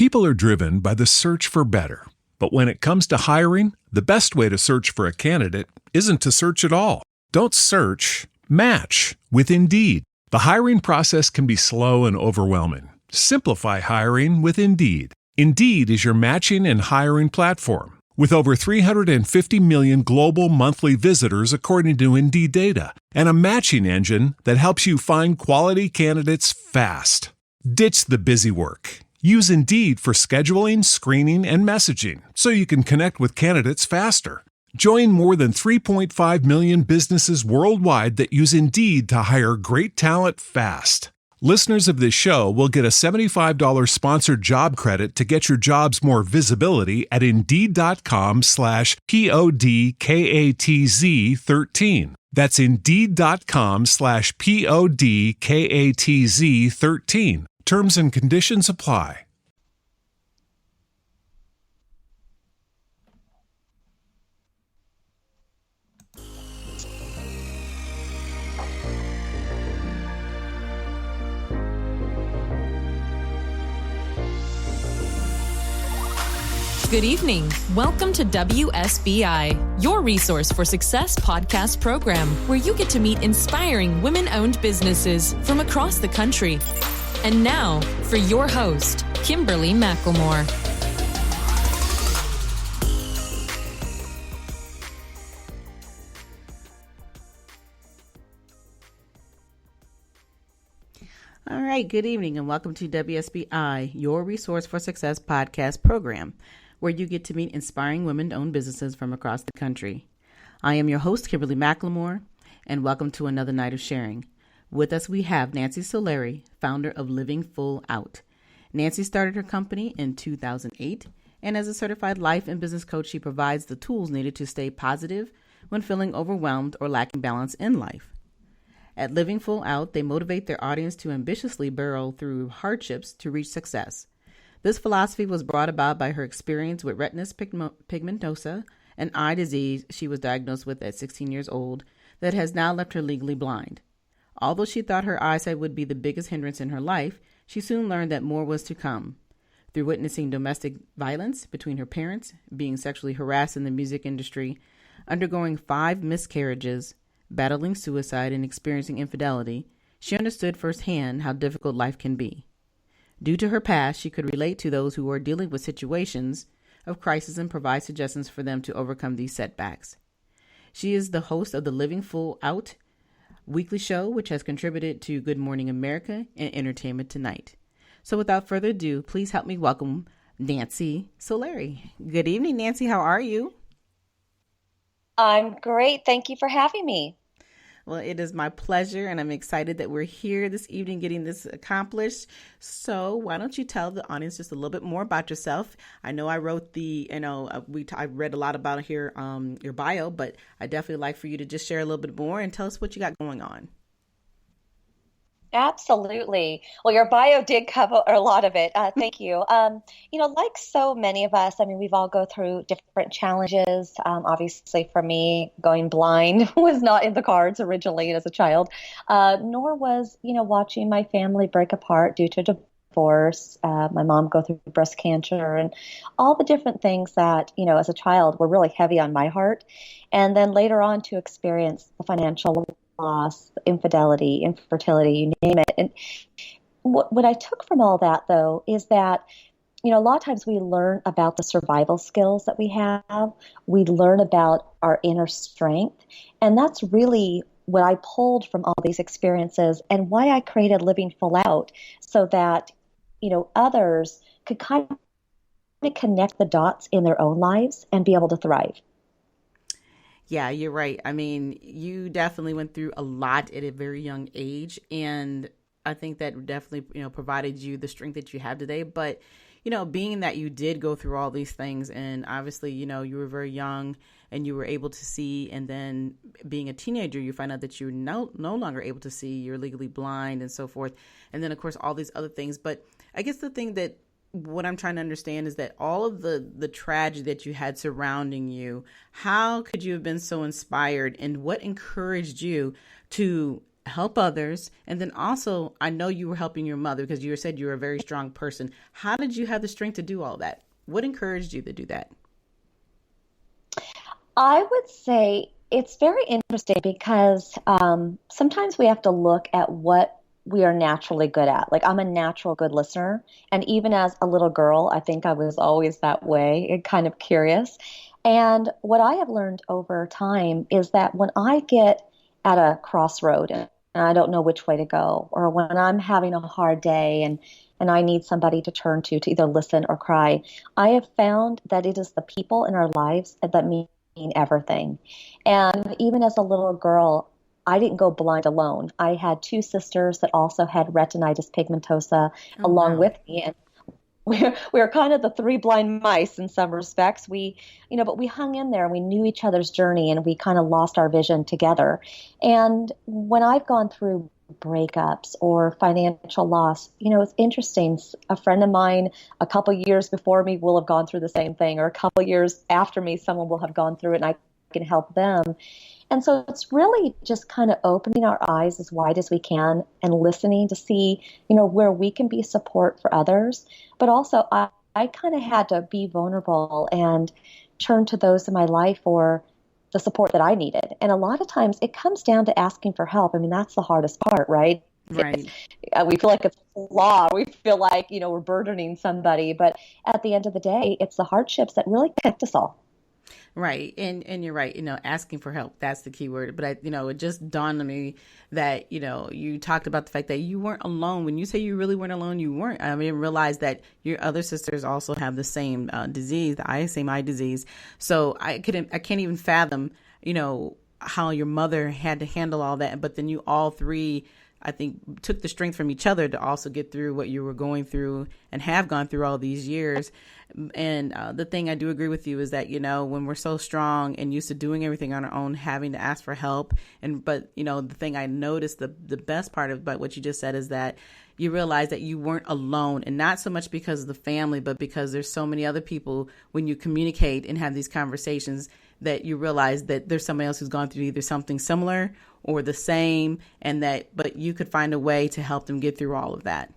People are driven by the search for better. But when it comes to hiring, the best way to search for a candidate isn't to search at all. Don't search, match with Indeed. The hiring process can be slow and overwhelming. Simplify hiring with Indeed. Indeed is your matching and hiring platform. With over 350 million global monthly visitors according to Indeed data, and a matching engine that helps you find quality candidates fast. Ditch the busy work. Use Indeed for scheduling, screening, and messaging so you can connect with candidates faster. Join more than 3.5 million businesses worldwide that use Indeed to hire great talent fast. Listeners of this show will get a $75 sponsored job credit to get your jobs more visibility at Indeed.com/PODKATZ13. That's Indeed.com/PODKATZ13. Terms and conditions apply. Good evening. Welcome to WSBI, your resource for success podcast program, where you get to meet inspiring women-owned businesses from across the country. And now, for your host, Kimberly McLemore. All right, good evening and welcome to WSBI, your resource for success podcast program, where you get to meet inspiring women-owned businesses from across the country. I am your host, Kimberly McLemore, and welcome to another night of sharing. With us, we have Nancy Solari, founder of Living Full Out. Nancy started her company in 2008, and as a certified life and business coach, she provides the tools needed to stay positive when feeling overwhelmed or lacking balance in life. At Living Full Out, they motivate their audience to ambitiously burrow through hardships to reach success. This philosophy was brought about by her experience with retinitis pigmentosa, an eye disease she was diagnosed with at 16 years old that has now left her legally blind. Although she thought her eyesight would be the biggest hindrance in her life, she soon learned that more was to come. Through witnessing domestic violence between her parents, being sexually harassed in the music industry, undergoing 5 miscarriages, battling suicide, and experiencing infidelity, she understood firsthand how difficult life can be. Due to her past, she could relate to those who are dealing with situations of crisis and provide suggestions for them to overcome these setbacks. She is the host of the Living Full Out weekly show, which has contributed to Good Morning America and Entertainment Tonight. So without further ado, please help me welcome Nancy Solari. Good evening, Nancy. How are you? I'm great. Thank you for having me. Well, it is my pleasure, and I'm excited that we're here this evening getting this accomplished. So why don't you tell the audience just a little bit more about yourself? I know I wrote I read a lot about here, your bio, but I definitely like for you to just share a little bit more and tell us what you got going on. Absolutely. Well, your bio did cover a lot of it. Thank you. Like so many of us, we've all go through different challenges. Obviously, for me, going blind was not in the cards originally as a child, nor was, watching my family break apart due to divorce, my mom go through breast cancer, and all the different things that, as a child were really heavy on my heart. And then later on to experience the financial loss, infidelity, infertility, you name it. And what I took from all that, though, is that, a lot of times we learn about the survival skills that we have. We learn about our inner strength. And that's really what I pulled from all these experiences and why I created Living Full Out, so that, others could kind of connect the dots in their own lives and be able to thrive. Yeah, you're right. You definitely went through a lot at a very young age, and I think that definitely, provided you the strength that you have today. But, being that you did go through all these things, and obviously, you were very young and you were able to see, and then being a teenager, you find out that you're no longer able to see, you're legally blind and so forth. And then, of course, all these other things. But I guess the thing that what I'm trying to understand is that all of the tragedy that you had surrounding you, how could you have been so inspired, and what encouraged you to help others. And then also, I know you were helping your mother because you said you were a very strong person. How did you have the strength to do all that? What encouraged you to do that? I would say it's very interesting because sometimes we have to look at what we are naturally good at. Like I'm a natural good listener. And even as a little girl, I think I was always that way and kind of curious. And what I have learned over time is that when I get at a crossroad and I don't know which way to go, or when I'm having a hard day and I need somebody to turn to either listen or cry, I have found that it is the people in our lives that mean everything. And even as a little girl, I didn't go blind alone. I had two sisters that also had retinitis pigmentosa along with me. And we're kind of the three blind mice in some respects. But we hung in there and we knew each other's journey and we kind of lost our vision together. And when I've gone through breakups or financial loss, it's interesting. A friend of mine a couple years before me will have gone through the same thing, or a couple years after me, someone will have gone through it and I can help them. And so it's really just kind of opening our eyes as wide as we can and listening to see, where we can be support for others. But also I kind of had to be vulnerable and turn to those in my life for the support that I needed. And a lot of times it comes down to asking for help. I mean, that's the hardest part, right? Right. We feel like it's law. We feel like, we're burdening somebody. But at the end of the day, it's the hardships that really connect us all. Right. And you're right. Asking for help, that's the key word. But it just dawned on me that, you talked about the fact that you weren't alone. When you say you really weren't alone, you weren't. I mean, realize that your other sisters also have the same disease, same eye disease. So I can't even fathom, how your mother had to handle all that. But then you all three, I think, took the strength from each other to also get through what you were going through and have gone through all these years. And the thing I do agree with you is that, when we're so strong and used to doing everything on our own, having to ask for help. But the thing I noticed, the best part about what you just said is that you realize that you weren't alone, and not so much because of the family, but because there's so many other people when you communicate and have these conversations that you realize that there's somebody else who's gone through either something similar or the same, but you could find a way to help them get through all of that.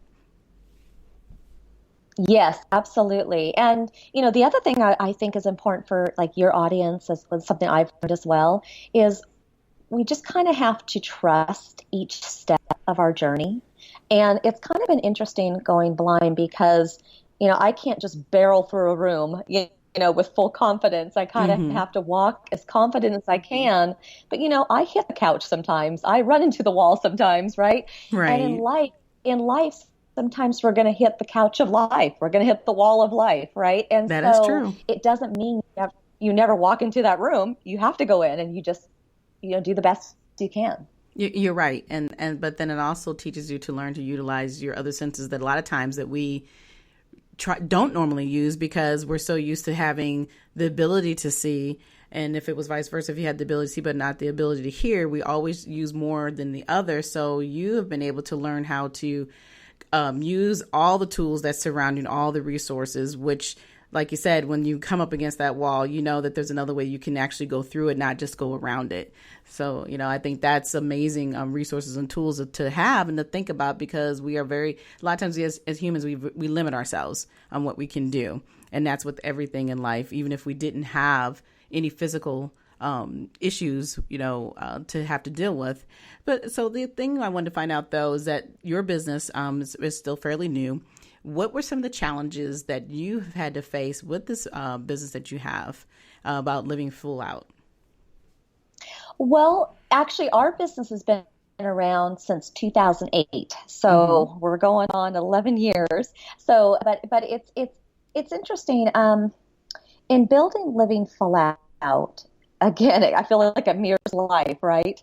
Yes, absolutely. And, the other thing I think is important for like your audience, as something I've learned as well, is we just kind of have to trust each step of our journey. And it's kind of been interesting going blind because, I can't just barrel through a room, with full confidence. I kind of have to walk as confident as I can. But, I hit the couch sometimes. I run into the wall sometimes, right? Right. And in life, sometimes we're going to hit the couch of life. We're going to hit the wall of life, right? And that is true. It doesn't mean you never walk into that room. You have to go in and you just, do the best you can. You're right. But then it also teaches you to learn to utilize your other senses that a lot of times that we don't normally use because we're so used to having the ability to see. And if it was vice versa, if you had the ability to see but not the ability to hear, we always use more than the other. So you have been able to learn how to use all the tools that's surrounding all the resources, which, like you said, when you come up against that wall, you know that there's another way you can actually go through it, not just go around it. So, I think that's amazing resources and tools to have and to think about, because we are a lot of times as humans, we limit ourselves on what we can do. And that's with everything in life, even if we didn't have any physical issues, to have to deal with. But so the thing I wanted to find out, though, is that your business is still fairly new. What were some of the challenges that you've had to face with this business that you have about living full out? Well, actually, our business has been around since 2008. So we're going on 11 years. So, but it's interesting. In building living full out, again, I feel like it mirrors life, right?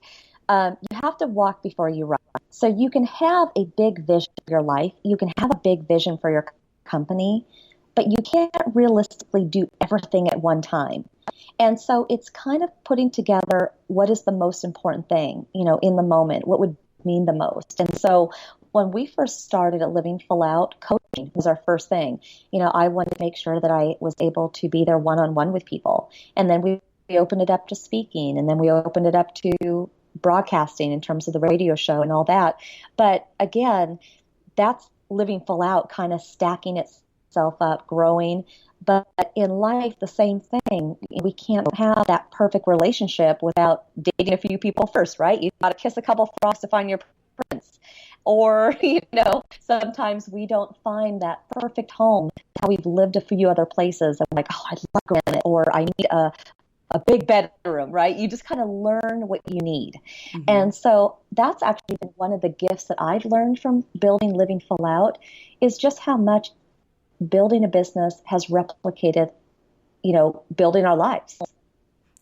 You have to walk before you run. So you can have a big vision for your life. You can have a big vision for your company, but you can't realistically do everything at one time. And so it's kind of putting together what is the most important thing, in the moment, what would mean the most. And so when we first started at Living Full Out, coaching was our first thing. I wanted to make sure that I was able to be there one-on-one with people. And then we opened it up to speaking, and then we opened it up to broadcasting in terms of the radio show and all that. But again, that's living full out, kind of stacking itself up, growing. But in life, the same thing. We can't have that perfect relationship without dating a few people first, right? You've got to kiss a couple frogs to find your prince. Or, sometimes we don't find that perfect home. How we've lived a few other places. I'm like, oh, I'd love to go in it. Or I need a big bedroom, right? You just kind of learn what you need. Mm-hmm. And so that's actually been one of the gifts that I've learned from building Living Full Out, is just how much building a business has replicated, building our lives.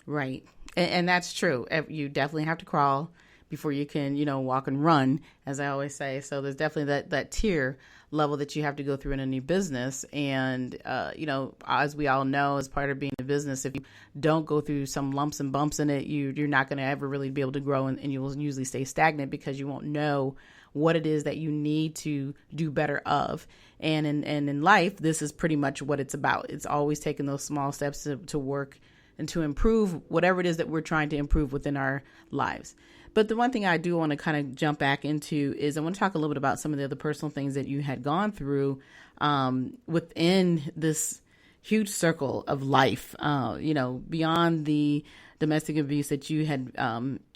Right. And that's true. You definitely have to crawl before you can, walk and run, as I always say. So there's definitely that tier level that you have to go through in a new business. And, as we all know, as part of being a business, if you don't go through some lumps and bumps in it, you're not going to ever really be able to grow, and you will usually stay stagnant because you won't know what it is that you need to do better of. And in life, this is pretty much what it's about. It's always taking those small steps to work and to improve whatever it is that we're trying to improve within our lives. But the one thing I do want to kind of jump back into is I want to talk a little bit about some of the other personal things that you had gone through within this huge circle of life, beyond the domestic abuse that you had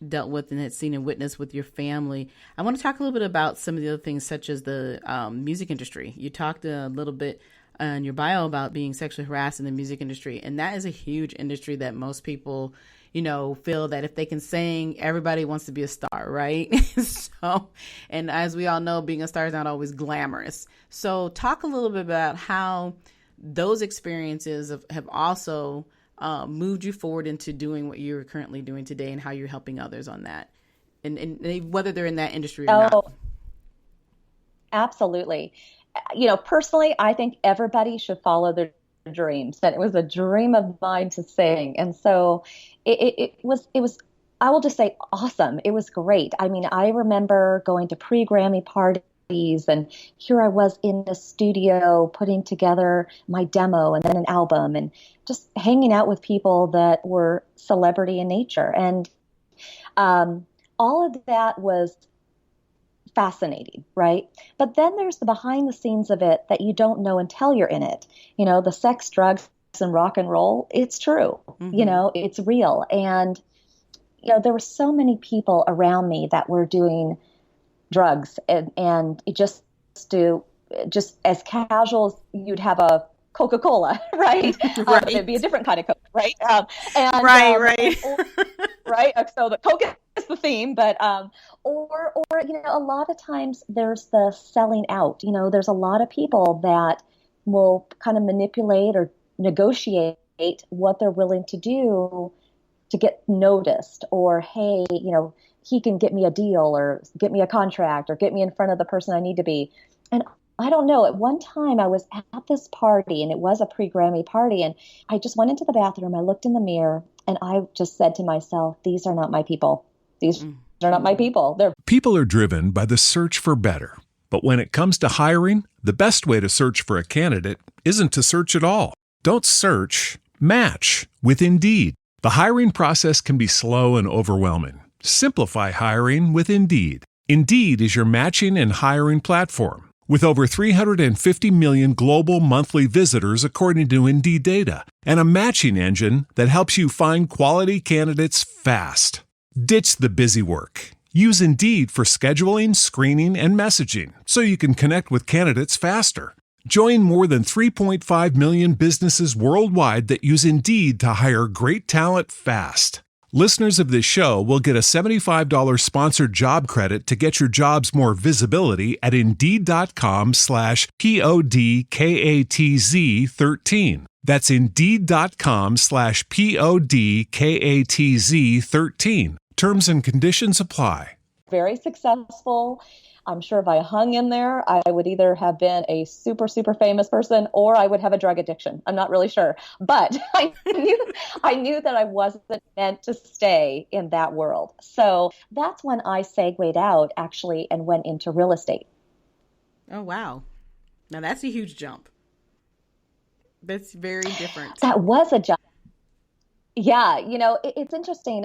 dealt with and had seen and witnessed with your family. I want to talk a little bit about some of the other things, such as the music industry. You talked a little bit in your bio about being sexually harassed in the music industry, and that is a huge industry that most people feel that if they can sing, everybody wants to be a star, right? So, and as we all know, being a star is not always glamorous. So talk a little bit about how those experiences have also moved you forward into doing what you're currently doing today, and how you're helping others on that, and whether they're in that industry or not. Absolutely. Personally, I think everybody should follow their dreams. That it was a dream of mine to sing. And so it was, I will just say, awesome. It was great. I mean, I remember going to pre-Grammy parties, and here I was in the studio putting together my demo and then an album, and just hanging out with people that were celebrity in nature. And all of that was fascinating, right? But then there's the behind the scenes of it that you don't know until you're in it. The sex, drugs, and rock and roll, it's true. Mm-hmm. It's real. And, there were so many people around me that were doing drugs, and it just as casual as you'd have a Coca-Cola, right? Right. It'd be a different kind of Coke, right? Right. Right. So the Coke is the theme, but or a lot of times there's the selling out. There's a lot of people that will kind of manipulate or negotiate what they're willing to do to get noticed, or hey, he can get me a deal or get me a contract or get me in front of the person I need to be. And I don't know, at one time I was at this party, and it was a pre-Grammy party, and I just went into the bathroom, I looked in the mirror, and I just said to myself, these are not my people. These are not my people. People are driven by the search for better. But when it comes to hiring, the best way to search for a candidate isn't to search at all. Don't search, match with Indeed. The hiring process can be slow and overwhelming. Simplify hiring with Indeed. Indeed is your matching and hiring platform. With over 350 million global monthly visitors according to Indeed data, and a matching engine that helps you find quality candidates fast. Ditch the busy work. Use Indeed for scheduling, screening, and messaging so you can connect with candidates faster. Join more than 3.5 million businesses worldwide that use Indeed to hire great talent fast. Listeners of this show will get a $75 sponsored job credit to get your jobs more visibility at Indeed.com/PODKATZ13. That's Indeed.com/PODKATZ13. Terms and conditions apply. Very successful. I'm sure if I hung in there, I would either have been a super, super famous person, or I would have a drug addiction. I'm not really sure. But I knew that I wasn't meant to stay in that world. So that's when I segued out, actually, and went into real estate. Oh, wow. Now that's a huge jump. That's very different. That was a jump. Yeah, it's interesting.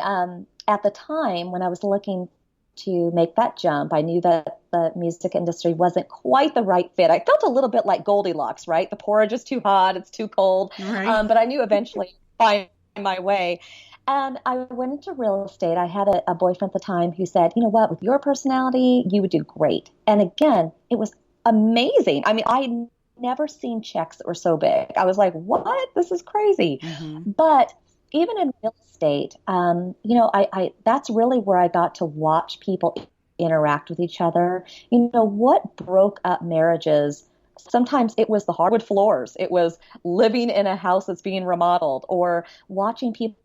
at the time when I was looking to make that jump, I knew that the music industry wasn't quite the right fit. I felt a little bit like Goldilocks, right? The porridge is too hot, it's too cold. Right. But I knew eventually I'd find my way. And I went into real estate. I had a boyfriend at the time who said, you know what, with your personality, you would do great. And again, it was amazing. I mean, I'd never seen checks that were so big. I was like, what? This is crazy. But even in real estate, I that's really where I got to watch people interact with each other. You know, what broke up marriages? Sometimes it was the hardwood floors. It was living in a house that's being remodeled, or watching people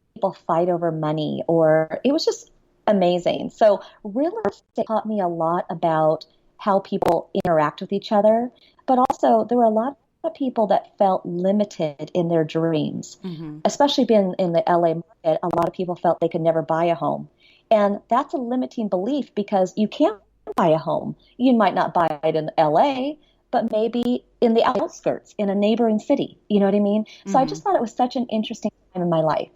fight over money, or it was just amazing. So real estate taught me a lot about how people interact with each other, but also there were a lot of people that felt limited in their dreams, especially being in the LA market. A lot of people felt they could never buy a home. And that's a limiting belief, because you can't buy a home. You might not buy it in LA, but maybe in the outskirts, in a neighboring city. You know what I mean? So I just thought it was such an interesting time in my life.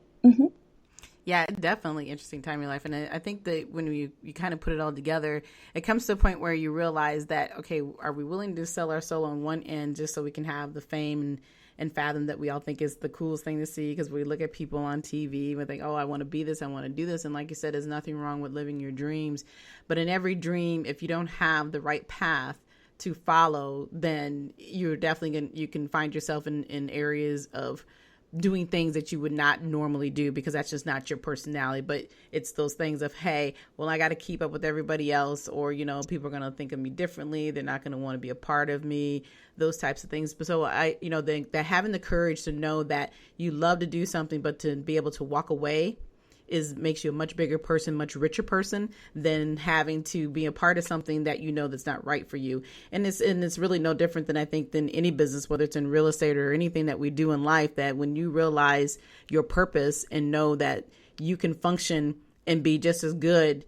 Yeah, definitely interesting time in your life. And I think that when you kind of put it all together, it comes to a point where you realize that, okay, are we willing to sell our soul on one end just so we can have the fame and fathom that we all think is the coolest thing to see? Because we look at people on TV and we think, oh, I want to be this, I want to do this. And like you said, there's nothing wrong with living your dreams. But in every dream, if you don't have the right path to follow, then you're definitely you can find yourself in areas of doing things that you would not normally do, because that's just not your personality. But it's those things of, hey, well, I got to keep up with everybody else, or, you know, people are going to think of me differently. They're not going to want to be a part of me, those types of things. But so that having the courage to know that you love to do something, but to be able to walk away makes you a much bigger person, much richer person than having to be a part of something that you know that's not right for you. And it's really no different than, I think, than any business, whether it's in real estate or anything that we do in life, that when you realize your purpose and know that you can function and be just as good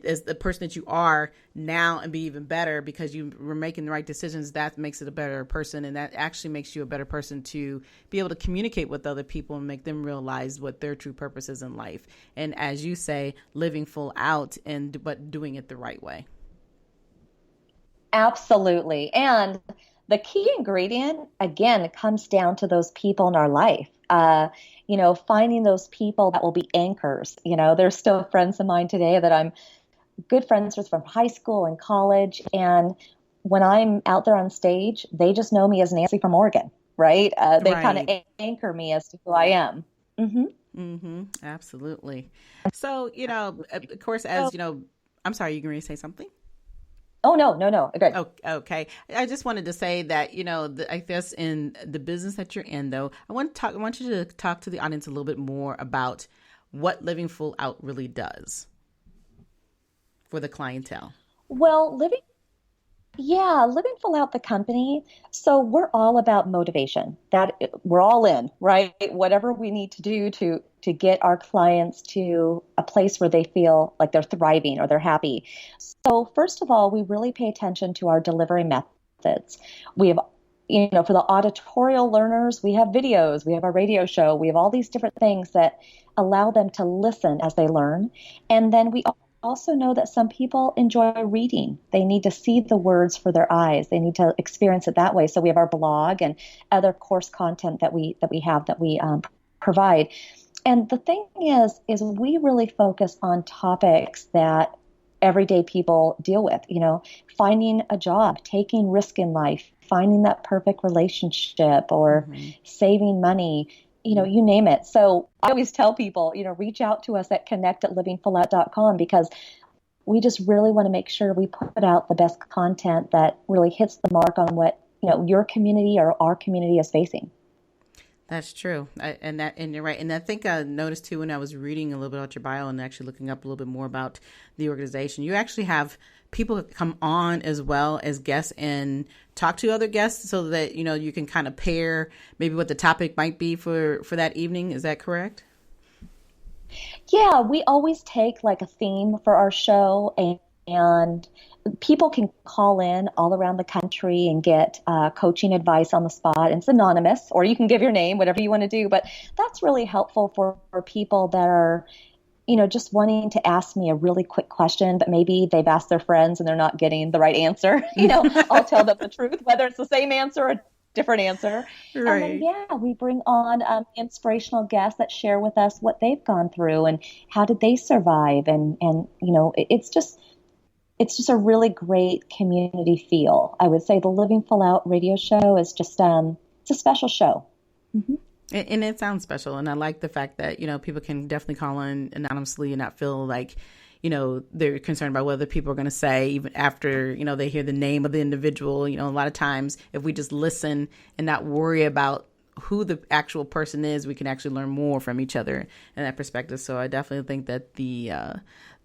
as the person that you are now, and be even better because you were making the right decisions, that makes it a better person. And that actually makes you a better person to be able to communicate with other people and make them realize what their true purpose is in life. And as you say, living full out, but doing it the right way. Absolutely. And the key ingredient, again, comes down to those people in our life. Finding those people that will be anchors. You know, there's still friends of mine today that I'm good friends with from high school and college. And when I'm out there on stage, they just know me as Nancy from Oregon, right? They kind of anchor me as to who I am. Absolutely. So, of course, as I'm sorry, you're going to say something? Oh, no. Good. Oh, okay. I just wanted to say that, I guess in the business that you're in, though, I want you to talk to the audience a little bit more about what Living Full Out really does for the clientele. Well, Living Full Out, the company. So we're all about motivation. That we're all in, right? Whatever we need to do to get our clients to a place where they feel like they're thriving or they're happy. So first of all, we really pay attention to our delivery methods. We have, for the auditorial learners, we have videos, we have a radio show, we have all these different things that allow them to listen as they learn. And then we also know that some people enjoy reading. They need to see the words for their eyes. They need to experience it that way. So we have our blog and other course content that we provide. And the thing is we really focus on topics that everyday people deal with, finding a job, taking risk in life, finding that perfect relationship, or saving money, you name it. So I always tell people, reach out to us at connect@livingfullout.com, because we just really want to make sure we put out the best content that really hits the mark on what, your community or our community is facing. That's true. And you're right. And I think I noticed too, when I was reading a little bit about your bio and actually looking up a little bit more about the organization, you actually have people come on as well as guests and talk to other guests so that, you can kind of pair maybe what the topic might be for that evening. Is that correct? Yeah, we always take like a theme for our show, and people can call in all around the country and get coaching advice on the spot. It's anonymous, or you can give your name, whatever you want to do. But that's really helpful for people that are just wanting to ask me a really quick question, but maybe they've asked their friends and they're not getting the right answer. I'll tell them the truth, whether it's the same answer or a different answer. Right. And then, we bring on inspirational guests that share with us what they've gone through and how did they survive. And it's just a really great community feel. I would say the Living Full Out radio show is just, it's a special show. Mm-hmm. And it sounds special. And I like the fact that, people can definitely call in anonymously and not feel like, they're concerned about what other people are going to say, even after, they hear the name of the individual. A lot of times if we just listen and not worry about who the actual person is, we can actually learn more from each other in that perspective. So I definitely think that the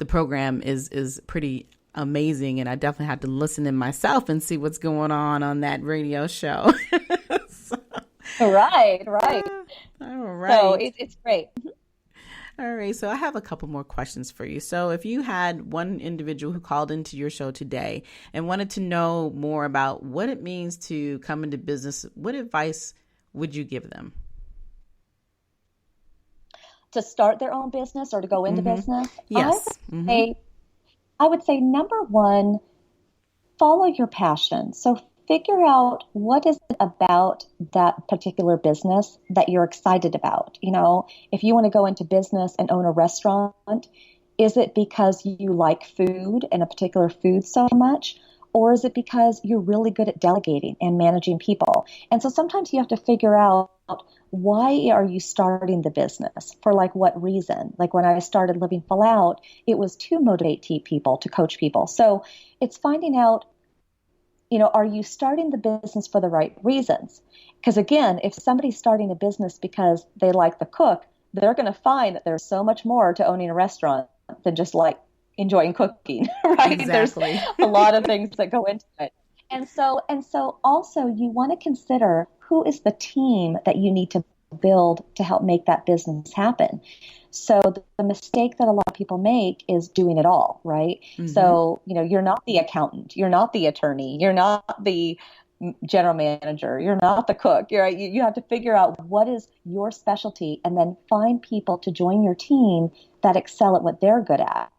program is pretty amazing. And I definitely have to listen in myself and see what's going on that radio show. Right. All right. So it's great. All right. So I have a couple more questions for you. So if you had one individual who called into your show today and wanted to know more about what it means to come into business, what advice would you give them? To start their own business or to go into business? Yes. I would say number one, follow your passion. So figure out what is it about that particular business that you're excited about. If you want to go into business and own a restaurant, is it because you like food and a particular food so much? Or is it because you're really good at delegating and managing people? And so sometimes you have to figure out, why are you starting the business? For what reason? Like when I started Living Full Out, it was to motivate people, to coach people. So it's finding out, are you starting the business for the right reasons? Because again, if somebody's starting a business because they like the cook, they're going to find that there's so much more to owning a restaurant than just enjoying cooking, right? Exactly. There's a lot of things that go into it. And so also you want to consider who is the team that you need to build to help make that business happen. So the mistake that a lot of people make is doing it all, right? Mm-hmm. So, you're not the accountant, you're not the attorney, you're not the general manager, you're not the cook. You have to figure out what is your specialty and then find people to join your team that excel at what they're good at.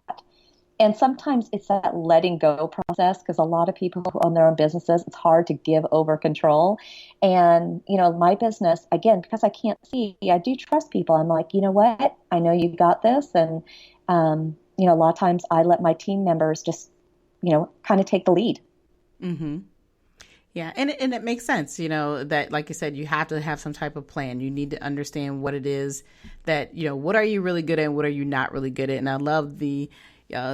And sometimes it's that letting go process, because a lot of people who own their own businesses, it's hard to give over control. And, my business, again, because I can't see, I do trust people. I'm like, you know what? I know you got this. And, a lot of times I let my team members just, kind of take the lead. Mm-hmm. Yeah. And it makes sense, that, like you said, you have to have some type of plan. You need to understand what it is that, what are you really good at and what are you not really good at? And I love the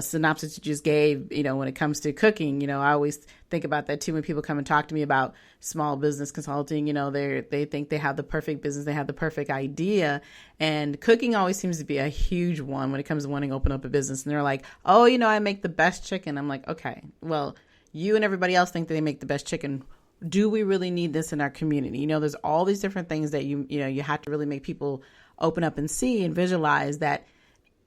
synopsis you just gave, when it comes to cooking. I always think about that too when people come and talk to me about small business consulting. They think they have the perfect business, they have the perfect idea, and cooking always seems to be a huge one when it comes to wanting to open up a business. And they're like, oh, I make the best chicken. I'm like, okay, well, you and everybody else think that they make the best chicken. Do we really need this in our community? There's all these different things that you have to really make people open up and see and visualize that.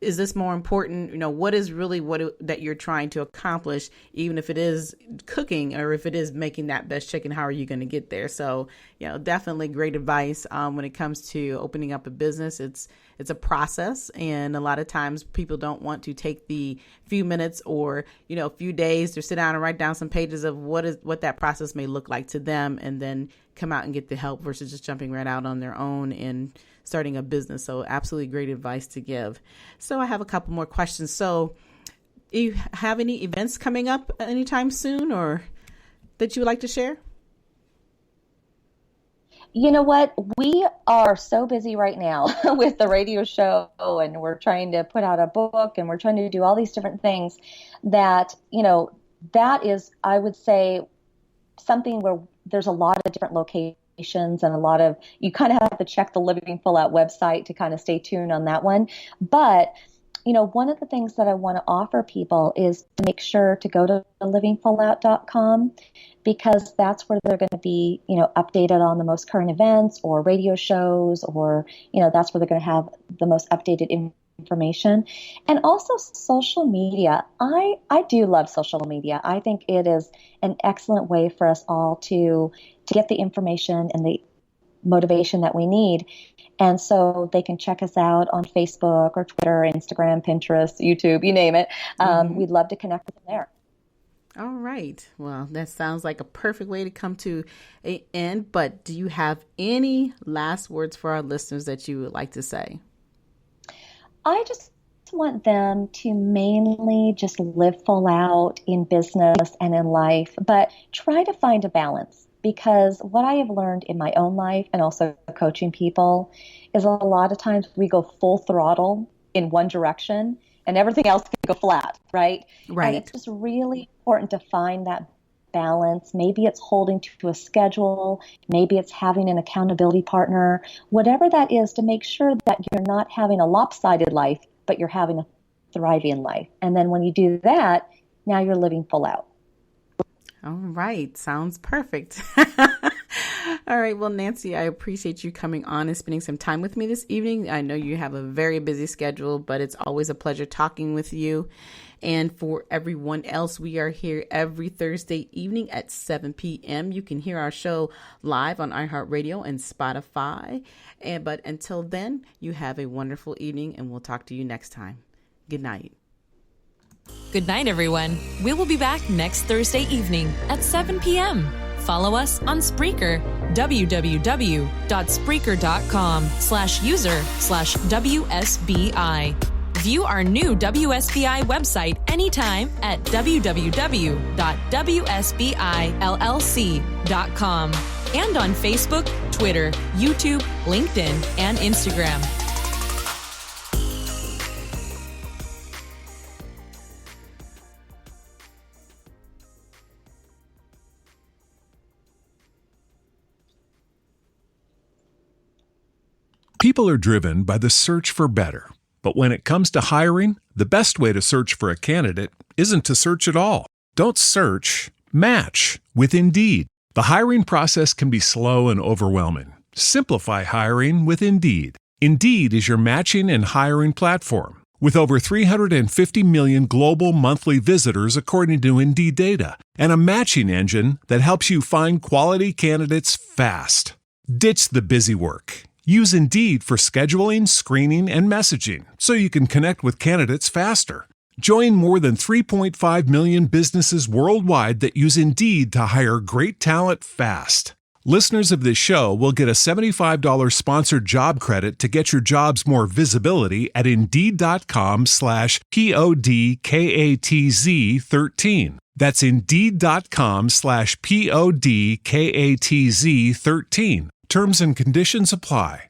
Is this more important? What is really that you're trying to accomplish, even if it is cooking or if it is making that best chicken, how are you going to get there? So, definitely great advice when it comes to opening up a business. It's a process. And a lot of times people don't want to take the few minutes or, a few days to sit down and write down some pages of what that process may look like to them and then come out and get the help versus just jumping right out on their own and starting a business. So absolutely great advice to give. So I have a couple more questions. So do you have any events coming up anytime soon or that you would like to share? You know what? We are so busy right now with the radio show, and we're trying to put out a book, and we're trying to do all these different things that, that is, I would say, something where there's a lot of different locations and you kind of have to check the Living Full Out website to kind of stay tuned on that one. But, one of the things that I want to offer people is to make sure to go to livingfullout.com, because that's where they're going to be, updated on the most current events or radio shows, or, that's where they're going to have the most updated information. And also social media. I do love social media. I think it is an excellent way for us all to get the information and the motivation that we need. And so they can check us out on Facebook or Twitter, Instagram, Pinterest, YouTube, you name it. We'd love to connect with them there. All right. Well, that sounds like a perfect way to come to an end. But do you have any last words for our listeners that you would like to say? I just want them to mainly just live full out in business and in life, but try to find a balance. Because what I have learned in my own life and also coaching people is a lot of times we go full throttle in one direction and everything else can go flat, right? Right. And it's just really important to find that balance. Maybe it's holding to a schedule. Maybe it's having an accountability partner. Whatever that is, to make sure that you're not having a lopsided life, but you're having a thriving life. And then when you do that, now you're living full out. All right. Sounds perfect. All right. Well, Nancy, I appreciate you coming on and spending some time with me this evening. I know you have a very busy schedule, but it's always a pleasure talking with you. And for everyone else, we are here every Thursday evening at 7 p.m. You can hear our show live on iHeartRadio and Spotify. But until then, you have a wonderful evening, and we'll talk to you next time. Good night. Good night, everyone. We will be back next Thursday evening at 7 p.m. Follow us on Spreaker, www.spreaker.com/user/WSBI. View our new WSBI website anytime at www.wsbillc.com and on Facebook, Twitter, YouTube, LinkedIn, and Instagram. People are driven by the search for better. But when it comes to hiring, the best way to search for a candidate isn't to search at all. Don't search, match with Indeed. The hiring process can be slow and overwhelming. Simplify hiring with Indeed. Indeed is your matching and hiring platform. With over 350 million global monthly visitors according to Indeed data, and a matching engine that helps you find quality candidates fast. Ditch the busy work. Use Indeed for scheduling, screening, and messaging so you can connect with candidates faster. Join more than 3.5 million businesses worldwide that use Indeed to hire great talent fast. Listeners of this show will get a $75 sponsored job credit to get your jobs more visibility at Indeed.com/PODKATZ13. That's Indeed.com/PODKATZ13. Terms and conditions apply.